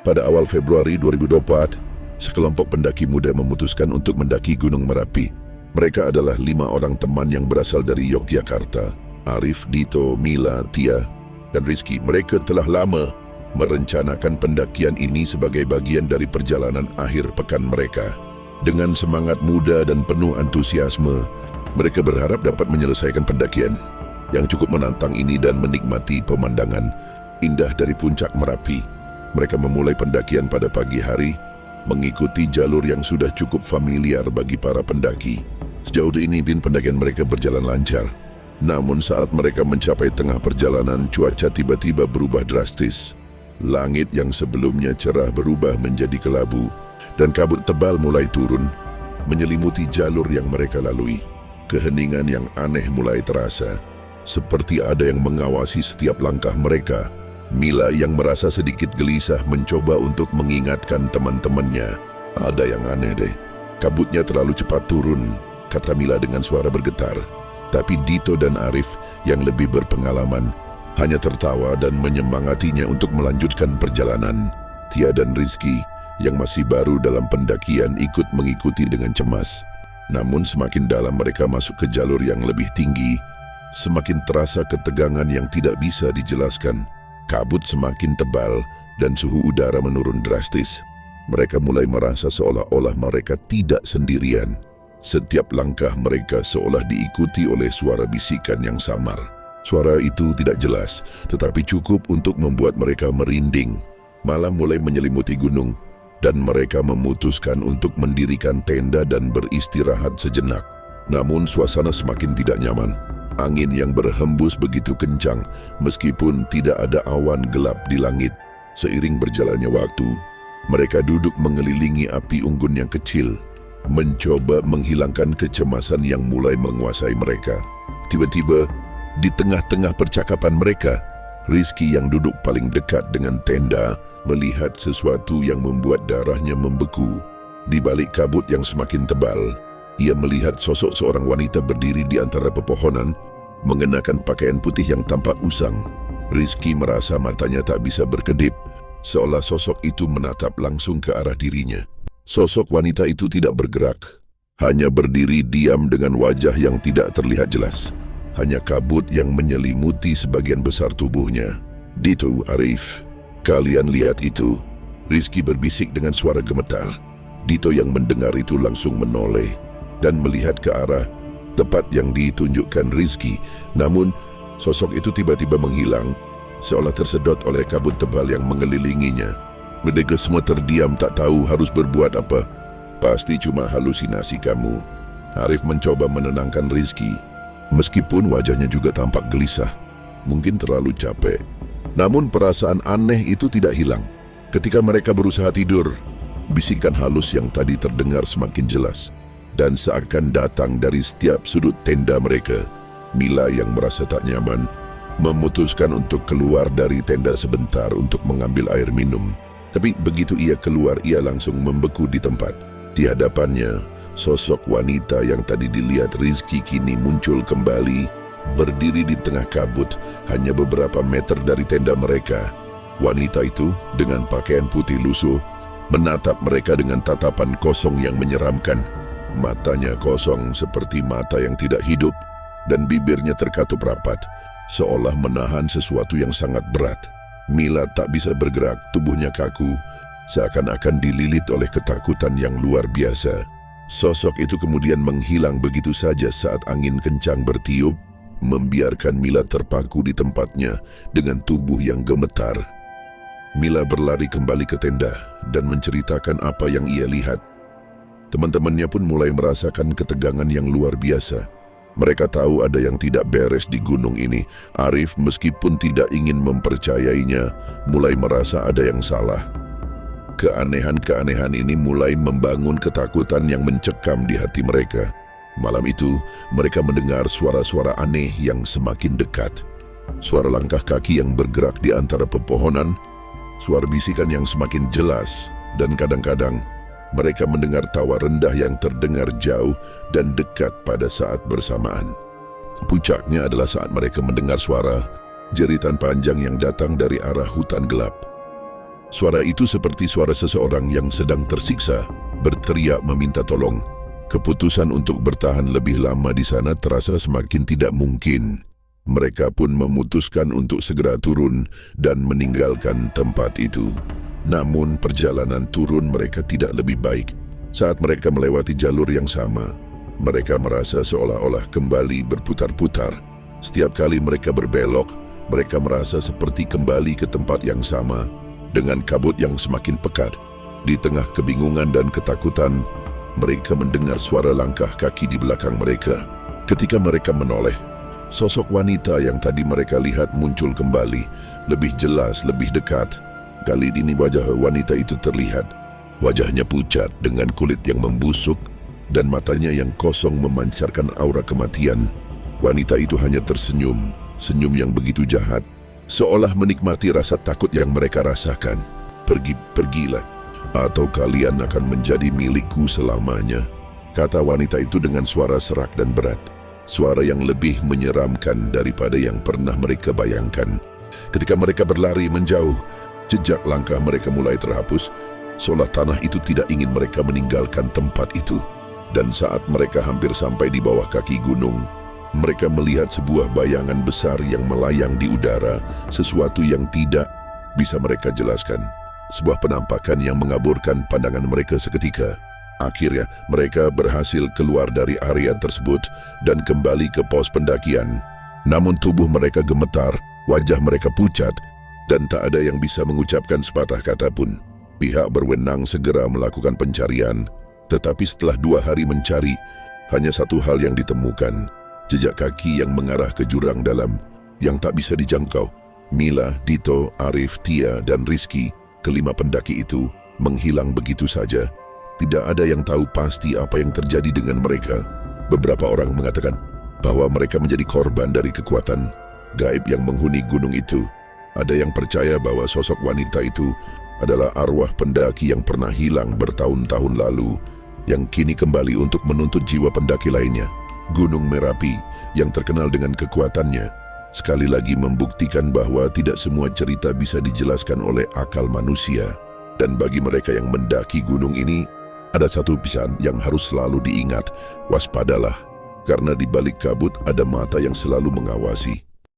Pada awal Februari 2024, sekelompok pendaki muda memutuskan untuk mendaki Gunung Merapi. Mereka adalah 5 orang teman yang berasal dari Yogyakarta. Arif, Dito, Mila, Tia, dan Rizky. Mereka telah lama merencanakan pendakian ini sebagai bagian dari perjalanan akhir pekan mereka. Dengan semangat muda dan penuh antusiasme, mereka berharap dapat menyelesaikan pendakian yang cukup menantang ini dan menikmati pemandangan indah dari puncak Merapi. Mereka memulai pendakian pada pagi hari, mengikuti jalur yang sudah cukup familiar bagi para pendaki. Sejauh ini pendakian mereka berjalan lancar. Namun saat mereka mencapai tengah perjalanan, cuaca tiba-tiba berubah drastis. Langit yang sebelumnya cerah berubah menjadi kelabu, dan kabut tebal mulai turun, menyelimuti jalur yang mereka lalui. Keheningan yang aneh mulai terasa, seperti ada yang mengawasi setiap langkah mereka. Mila yang merasa sedikit gelisah mencoba untuk mengingatkan teman-temannya. Ada yang aneh deh, kabutnya terlalu cepat turun, kata Mila dengan suara bergetar. Tapi Dito dan Arif yang lebih berpengalaman hanya tertawa dan menyemangatinya untuk melanjutkan perjalanan. Tia dan Rizky yang masih baru dalam pendakian ikut mengikuti dengan cemas. Namun semakin dalam mereka masuk ke jalur yang lebih tinggi, semakin terasa ketegangan yang tidak bisa dijelaskan. Kabut semakin tebal dan suhu udara menurun drastis. Mereka mulai merasa seolah-olah mereka tidak sendirian. Setiap langkah mereka seolah diikuti oleh suara bisikan yang samar. Suara itu tidak jelas, tetapi cukup untuk membuat mereka merinding. Malam mulai menyelimuti gunung, dan mereka memutuskan untuk mendirikan tenda dan beristirahat sejenak. Namun suasana semakin tidak nyaman. Angin yang berhembus begitu kencang, meskipun tidak ada awan gelap di langit. Seiring berjalannya waktu, mereka duduk mengelilingi api unggun yang kecil, mencoba menghilangkan kecemasan yang mulai menguasai mereka. Tiba-tiba, di tengah-tengah percakapan mereka, Rizky yang duduk paling dekat dengan tenda melihat sesuatu yang membuat darahnya membeku. Di balik kabut yang semakin tebal, ia melihat sosok seorang wanita berdiri di antara pepohonan, mengenakan pakaian putih yang tampak usang. Rizky merasa matanya tak bisa berkedip, seolah sosok itu menatap langsung ke arah dirinya. Sosok wanita itu tidak bergerak, hanya berdiri diam dengan wajah yang tidak terlihat jelas. Hanya kabut yang menyelimuti sebagian besar tubuhnya. Dito, Arif, kalian lihat itu? Rizky berbisik dengan suara gemetar. Dito yang mendengar itu langsung menoleh dan melihat ke arah tepat yang ditunjukkan Rizky. Namun, sosok itu tiba-tiba menghilang, seolah tersedot oleh kabut tebal yang mengelilinginya. Mereka semua terdiam tak tahu harus berbuat apa. Pasti cuma halusinasi kamu. Arif mencoba menenangkan Rizky, meskipun wajahnya juga tampak gelisah. Mungkin terlalu capek. Namun perasaan aneh itu tidak hilang. Ketika mereka berusaha tidur, bisikan halus yang tadi terdengar semakin jelas dan seakan datang dari setiap sudut tenda mereka. Mila yang merasa tak nyaman memutuskan untuk keluar dari tenda sebentar untuk mengambil air minum. Tapi begitu ia keluar, ia langsung membeku di tempat. Di hadapannya, sosok wanita yang tadi dilihat Rizky kini muncul kembali, berdiri di tengah kabut, hanya beberapa meter dari tenda mereka. Wanita itu dengan pakaian putih lusuh menatap mereka dengan tatapan kosong yang menyeramkan. Matanya kosong seperti mata yang tidak hidup, dan bibirnya terkatup rapat, seolah menahan sesuatu yang sangat berat. Mila tak bisa bergerak, tubuhnya kaku, seakan-akan dililit oleh ketakutan yang luar biasa. Sosok itu kemudian menghilang begitu saja saat angin kencang bertiup, membiarkan Mila terpaku di tempatnya dengan tubuh yang gemetar. Mila berlari kembali ke tenda dan menceritakan apa yang ia lihat. Teman-temannya pun mulai merasakan ketegangan yang luar biasa. Mereka tahu ada yang tidak beres di gunung ini. Arif meskipun tidak ingin mempercayainya, mulai merasa ada yang salah. Keanehan-keanehan ini mulai membangun ketakutan yang mencekam di hati mereka. Malam itu, mereka mendengar suara-suara aneh yang semakin dekat. Suara langkah kaki yang bergerak di antara pepohonan, suara bisikan yang semakin jelas, dan kadang-kadang mereka mendengar tawa rendah yang terdengar jauh dan dekat pada saat bersamaan. Puncaknya adalah saat mereka mendengar suara jeritan panjang yang datang dari arah hutan gelap. Suara itu seperti suara seseorang yang sedang tersiksa, berteriak meminta tolong. Keputusan untuk bertahan lebih lama di sana terasa semakin tidak mungkin. Mereka pun memutuskan untuk segera turun dan meninggalkan tempat itu. Namun perjalanan turun mereka tidak lebih baik. Saat mereka melewati jalur yang sama, mereka merasa seolah-olah kembali berputar-putar. Setiap kali mereka berbelok, mereka merasa seperti kembali ke tempat yang sama, dengan kabut yang semakin pekat. Di tengah kebingungan dan ketakutan, mereka mendengar suara langkah kaki di belakang mereka. Ketika mereka menoleh, sosok wanita yang tadi mereka lihat muncul kembali, lebih jelas, lebih dekat. Kali ini wajah wanita itu terlihat. Wajahnya pucat dengan kulit yang membusuk dan matanya yang kosong memancarkan aura kematian. Wanita itu hanya tersenyum, senyum yang begitu jahat, seolah menikmati rasa takut yang mereka rasakan. Pergilah, atau kalian akan menjadi milikku selamanya, kata wanita itu dengan suara serak dan berat. Suara yang lebih menyeramkan daripada yang pernah mereka bayangkan. Ketika mereka berlari menjauh, jejak langkah mereka mulai terhapus, seolah tanah itu tidak ingin mereka meninggalkan tempat itu. Dan saat mereka hampir sampai di bawah kaki gunung, mereka melihat sebuah bayangan besar yang melayang di udara, sesuatu yang tidak bisa mereka jelaskan. Sebuah penampakan yang mengaburkan pandangan mereka seketika. Akhirnya, mereka berhasil keluar dari area tersebut dan kembali ke pos pendakian. Namun tubuh mereka gemetar, wajah mereka pucat, dan tak ada yang bisa mengucapkan sepatah kata pun. Pihak berwenang segera melakukan pencarian, tetapi setelah 2 hari mencari, hanya satu hal yang ditemukan, jejak kaki yang mengarah ke jurang dalam, yang tak bisa dijangkau. Mila, Dito, Arif, Tia, dan Rizky, kelima pendaki itu, menghilang begitu saja. Tidak ada yang tahu pasti apa yang terjadi dengan mereka. Beberapa orang mengatakan bahwa mereka menjadi korban dari kekuatan gaib yang menghuni gunung itu. Ada yang percaya bahwa sosok wanita itu adalah arwah pendaki yang pernah hilang bertahun-tahun lalu, yang kini kembali untuk menuntut jiwa pendaki lainnya. Gunung Merapi yang terkenal dengan kekuatannya, sekali lagi membuktikan bahwa tidak semua cerita bisa dijelaskan oleh akal manusia. Dan bagi mereka yang mendaki gunung ini, ada satu pesan yang harus selalu diingat, waspadalah, karena di balik kabut ada mata yang selalu mengawasi.